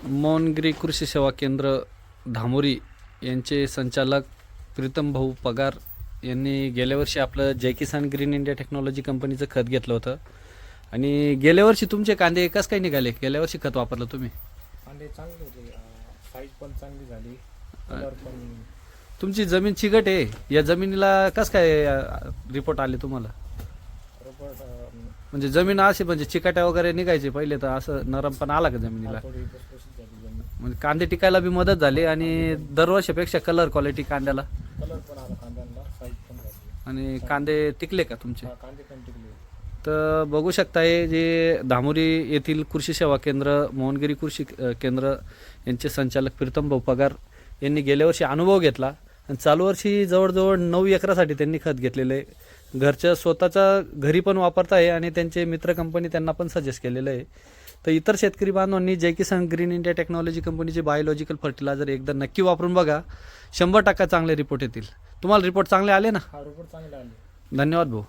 मोहनगिरी कृषी सेवा केंद्र धामोरी यांचे संचालक प्रीतम भाऊ पगार यांनी गेल्या वर्षी आपलं जय किसान ग्रीन इंडिया टेक्नॉलॉजी कंपनीचं खत घेतलं होतं आणि गेल्या वर्षी तुमचे कांदे कसं काय निघाले? गेल्या वर्षी खत वापरलं तुम्ही? कांदे चांगले होते, साईज पण चांगली झाली, कलर पण. तुमची जमीन चिकट आहे, या जमिनीला कसं काय रिपोर्ट आले तुम्हाला? रिपोर्ट म्हणजे जमीन अशी म्हणजे चिकाट्या वगैरे निघायचे पहिले, तर असं नरम पण आला का जमिनीला? थोडी खुसखुशीत झाली जमीन. म्हणजे कांदे टिकायला बी मदत झाली आणि दरवर्षीपेक्षा कलर क्वालिटी कांद्याला कलर पण आला कांद्यांना, साईज पण झाली आणि कांदे टिकले का तुमचे? कांदे पण टिकले. तर बघू शकताय जे धामोरी येथील कृषी सेवा केंद्र मोहनगिरी कृषी केंद्र यांचे संचालक प्रीतम भाऊ पगार यांनी गेल्या वर्षी अनुभव घेतला आणि चालू वर्षी जवळजवळ 9 एकरासाठी त्यांनी खत घेतलेलं आहे. घरच्या स्वतःचा घरी पण वापरता आहे आणि त्यांचे मित्र कंपनी त्यांना पण सजेस्ट केलेलं आहे. तर इतर शेतकरी बांधवांनी जय किसान ग्रीन इंडिया टेक्नॉलॉजी कंपनीचे बायोलॉजिकल फर्टिलायझर एकदा नक्की वापरून बघा, 100% चांगले रिपोर्ट येतील. तुम्हाला रिपोर्ट चांगले आले ना? हा रिपोर्ट चांगले आले. धन्यवाद भाऊ.